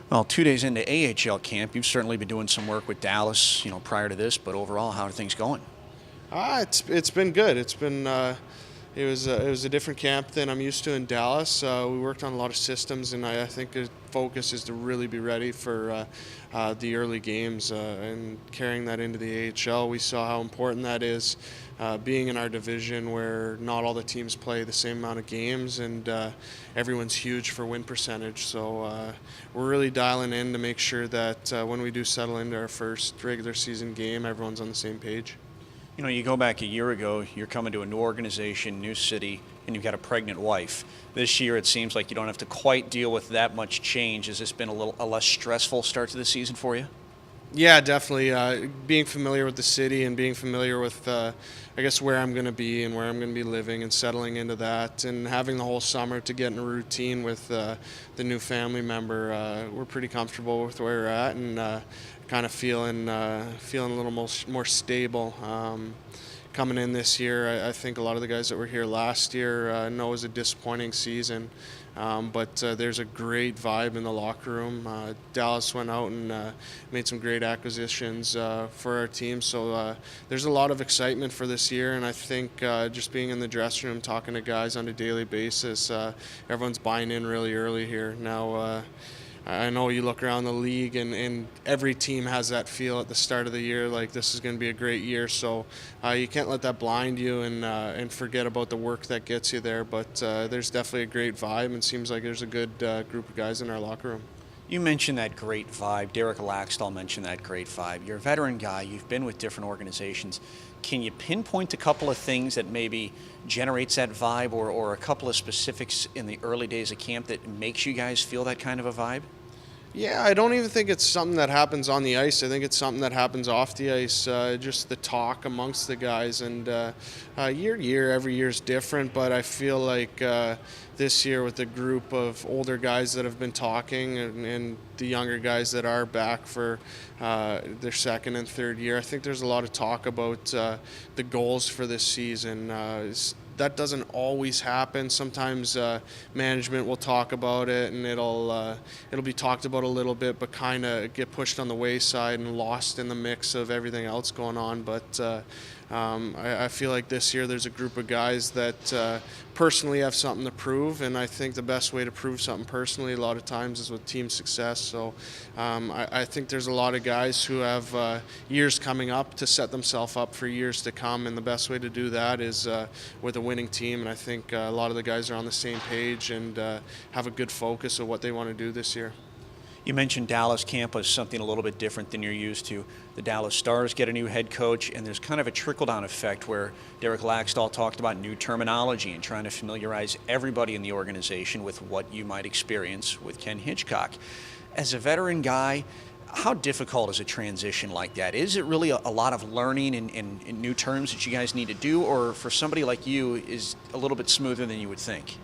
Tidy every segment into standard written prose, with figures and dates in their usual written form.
Well, 2 days into AHL camp, you've certainly been doing some work with Dallas, prior to this, but overall, how are things going? It's been good. It was a different camp than I'm used to in Dallas. We worked on a lot of systems, and I think the focus is to really be ready for the early games and carrying that into the AHL. We saw how important that is, being in our division where not all the teams play the same amount of games, and everyone's huge for win percentage. So we're really dialing in to make sure that when we do settle into our first regular season game, everyone's on the same page. You go back a year ago, you're coming to a new organization, new city, and you've got a pregnant wife. This year, it seems like you don't have to quite deal with that much change. Has this been a less stressful start to the season for you? Yeah, definitely. Being familiar with the city and being familiar with, I guess, where I'm going to be and where I'm going to be living and settling into that, and having the whole summer to get in a routine with the new family member, we're pretty comfortable with where we're at, and kind of feeling a little more stable. Coming in this year, I think a lot of the guys that were here last year know it was a disappointing season, but there's a great vibe in the locker room. Dallas went out and made some great acquisitions for our team, so there's a lot of excitement for this year, and I think just being in the dressing room, talking to guys on a daily basis, everyone's buying in really early here. Now, I know you look around the league, and every team has that feel at the start of the year, like this is going to be a great year. So you can't let that blind you and forget about the work that gets you there. But there's definitely a great vibe, and seems like there's a good group of guys in our locker room. You mentioned that great vibe. Derek Laxdal mentioned that great vibe. You're a veteran guy. You've been with different organizations. Can you pinpoint a couple of things that maybe generates that vibe, or a couple of specifics in the early days of camp that makes you guys feel that kind of a vibe? Yeah, I don't even think it's something that happens on the ice. I think it's something that happens off the ice, just the talk amongst the guys. And every year is different, but I feel like this year with the group of older guys that have been talking, and the younger guys that are back for their second and third year, I think there's a lot of talk about the goals for this season. That doesn't always happen. Sometimes management will talk about it, and it'll be talked about a little bit, but kind of get pushed on the wayside and lost in the mix of everything else going on. But I feel like this year there's a group of guys that personally have something to prove, and I think the best way to prove something personally a lot of times is with team success. So I think there's a lot of guys who have years coming up to set themselves up for years to come, and the best way to do that is with a winning team. And I think a lot of the guys are on the same page and have a good focus of what they want to do this year. You mentioned Dallas campus, something a little bit different than you're used to. The Dallas Stars get a new head coach, and there's kind of a trickle-down effect where Derek Laxdal talked about new terminology and trying to familiarize everybody in the organization with what you might experience with Ken Hitchcock. As a veteran guy, how difficult is a transition like that? Is it really a lot of learning and new terms that you guys need to do, or for somebody like you, is a little bit smoother than you would think?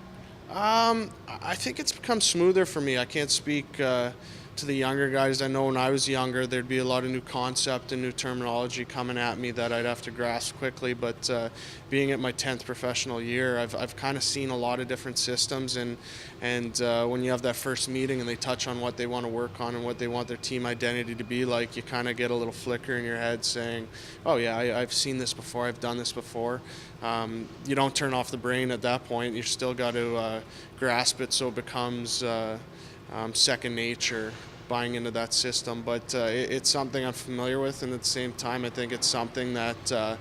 I think it's become smoother for me. I can't speak to the younger guys. I know when I was younger, there'd be a lot of new concept and new terminology coming at me that I'd have to grasp quickly. But being at my 10th professional year, I've kind of seen a lot of different systems. And when you have that first meeting and they touch on what they want to work on and what they want their team identity to be like, you kind of get a little flicker in your head saying, oh yeah, I've seen this before, I've done this before. You don't turn off the brain at that point. You've still got to grasp it so it becomes second nature, buying into that system. But it's something I'm familiar with, and at the same time, I think it's something that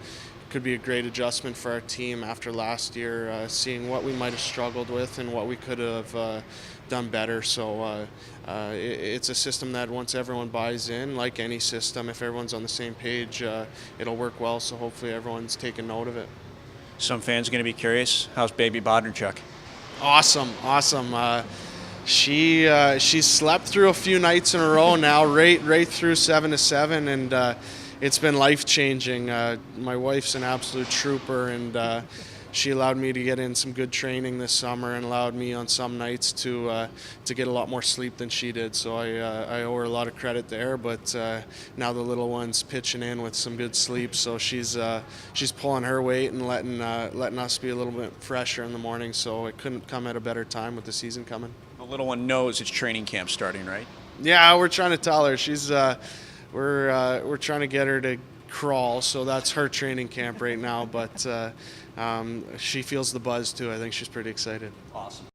could be a great adjustment for our team after last year, seeing what we might have struggled with and what we could have done better. So it's a system that once everyone buys in, like any system, if everyone's on the same page, it'll work well. So hopefully everyone's taking note of it. Some fans are going to be curious. How's baby Bodnarchuk? Awesome. She's slept through a few nights in a row now, right through 7 to 7, and it's been life changing. My wife's an absolute trooper, and she allowed me to get in some good training this summer, and allowed me on some nights to get a lot more sleep than she did. So I owe her a lot of credit there. But now the little one's pitching in with some good sleep, so she's pulling her weight and letting us be a little bit fresher in the morning. So it couldn't come at a better time with the season coming. The little one knows it's training camp starting, right? Yeah, we're trying to tell her. We're trying to get her to crawl, so that's her training camp right now. But she feels the buzz too. I think she's pretty excited. Awesome.